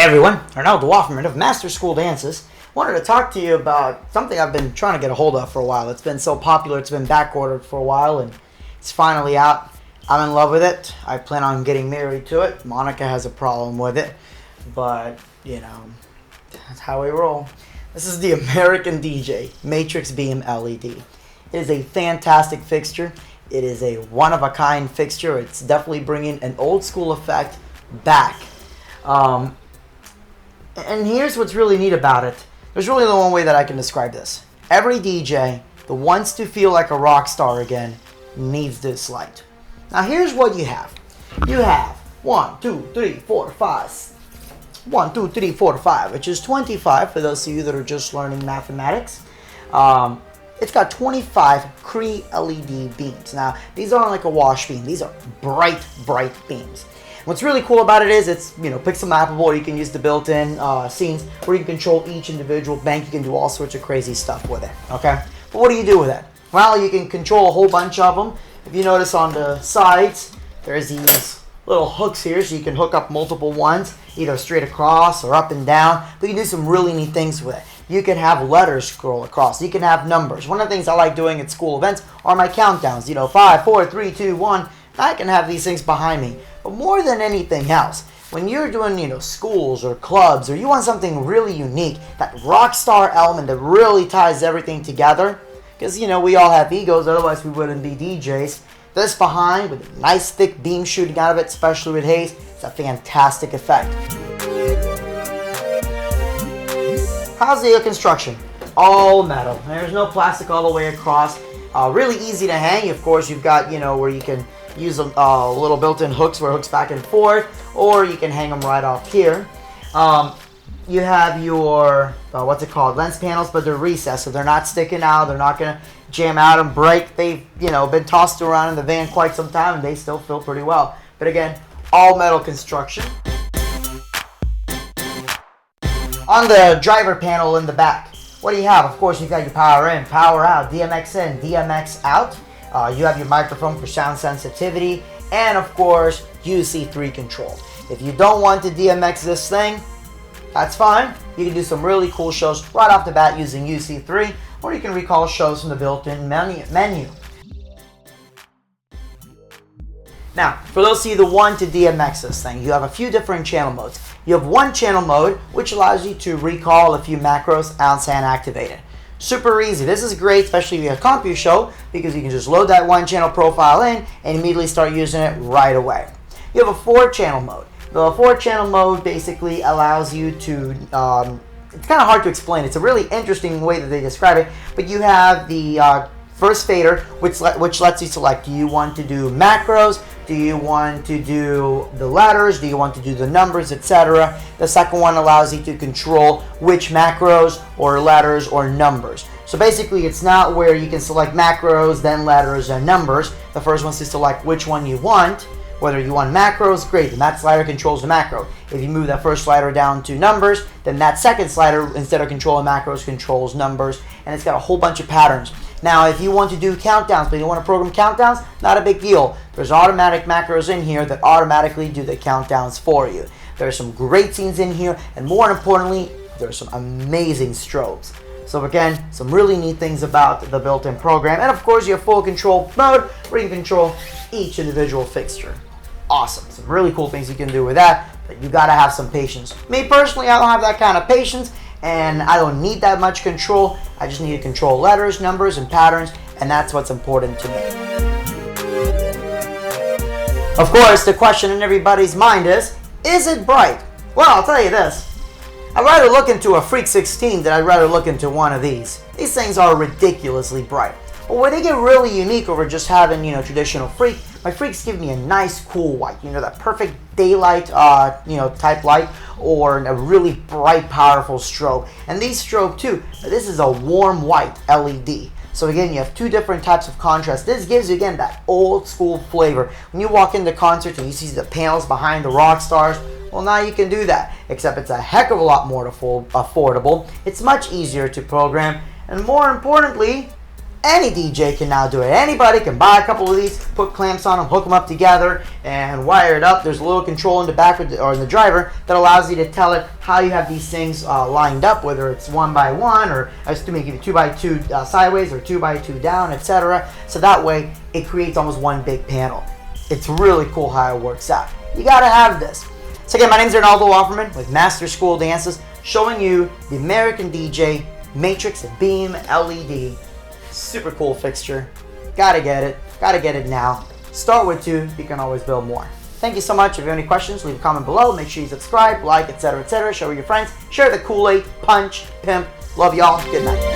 Everyone, Arnaldo Wofferman of Master School Dances. Wanted to talk to you about something I've been trying to get a hold of for a while. It's been so popular, it's been back ordered for a while, and it's finally out. I'm in love with it. I plan on getting married to it. Monica has a problem with it, but, you know, that's how we roll. This is the American DJ Matrix Beam LED. It is a fantastic fixture. It is a one-of-a-kind fixture. It's definitely bringing an old-school effect back. And here's what's really neat about it. There's really only one way that I can describe this. Every DJ that wants to feel like a rock star again needs this light. Now here's what you have. You have 1, 2, 3, 4, 5. 1, 2, 3, 4, 5, which is 25 for those of you that are just learning mathematics. It's got 25 Cree LED beams. Now, these aren't like a wash beam. These are bright, bright beams. What's really cool about it is it's, pixel-mappable. You can use the built-in scenes where you can control each individual bank. You can do all sorts of crazy stuff with it, okay? But what do you do with it? Well, you can control a whole bunch of them. If you notice on the sides, there's these little hooks here, so you can hook up multiple ones, either straight across or up and down. But you can do some really neat things with it. You can have letters scroll across. You can have numbers. One of the things I like doing at school events are my countdowns. 5, 4, 3, 2, 1. I can have these things behind me. But more than anything else, when you're doing, schools or clubs, or you want something really unique, that rock star element that really ties everything together, because, we all have egos, otherwise we wouldn't be DJs. This behind, with a nice thick beam shooting out of it, especially with haze, it's a fantastic effect. How's the construction? All metal. There's no plastic all the way across. Really easy to hang. Of course, you've got, where you can use a little built-in hooks where it hooks back and forth, or you can hang them right off here. You have your, lens panels, but they're recessed, so they're not sticking out. They're not going to jam out and break. They've, been tossed around in the van quite some time, and they still feel pretty well. But again, all metal construction. On the driver panel in the back, what do you have? Of course, you've got your power in, power out, DMX in, DMX out. You have your microphone for sound sensitivity, and of course, UC3 control. If you don't want to DMX this thing, that's fine. You can do some really cool shows right off the bat using UC3, or you can recall shows from the built-in menu. Now, for those of you that want to DMX this thing, you have a few different channel modes. You have one channel mode, which allows you to recall a few macros and activate it. Super easy. This is great, especially if you have a CompuShow show, because you can just load that one channel profile in and immediately start using it right away. You have a 4-channel mode. The 4-channel mode basically allows you to, it's kind of hard to explain. It's a really interesting way that they describe it, but you have the first fader, which lets you select, do you want to do macros, do you want to do the letters, do you want to do the numbers, etc. The second one allows you to control which macros or letters or numbers. So basically it's not where you can select macros, then letters and numbers. The first one's to select which one you want. Whether you want macros, great, then that slider controls the macro. If you move that first slider down to numbers, then that second slider, instead of controlling macros, controls numbers, and it's got a whole bunch of patterns. Now, if you want to do countdowns, but you want to program countdowns, not a big deal. There's automatic macros in here that automatically do the countdowns for you. There's some great scenes in here, and more importantly, there's some amazing strobes. So again, some really neat things about the built-in program. And of course, you have full control mode where you can control each individual fixture. Awesome. Some really cool things you can do with that, but you gotta have some patience. Me personally, I don't have that kind of patience, and I don't need that much control. I just need to control letters, numbers, and patterns, and that's what's important to me. Of course, the question in everybody's mind is it bright? Well, I'll tell you this. I'd rather look into a Freak 16 than I'd rather look into one of these. These things are ridiculously bright. But where they get really unique over just having, traditional Freak, my Freaks give me a nice cool white, that perfect daylight, type light, or a really bright, powerful strobe. And these strobe too, this is a warm white LED. So again, you have two different types of contrast. This gives you, again, that old school flavor. When you walk into concerts and you see the panels behind the rock stars, well, now you can do that, except it's a heck of a lot more affordable. It's much easier to program, and more importantly, Any DJ can now do it. Anybody can buy a couple of these, put clamps on them, hook them up together, and wire it up. There's a little control in the back or in the driver that allows you to tell it how you have these things lined up, whether it's 1 by 1 or maybe 2 by 2 sideways or 2 by 2 down, etc. So that way it creates almost one big panel. It's really cool how it works out. You gotta have this. So again, my name is Arnaldo Offerman with Master School Dances, showing you the American DJ Matrix Beam LED. Super cool fixture. Gotta get it. Gotta get it now. Start with 2. You can always build more. Thank you so much. If you have any questions, leave a comment below. Make sure you subscribe, like, etc., etc. Share with your friends. Share the Kool-Aid, Punch, Pimp. Love y'all. Good night.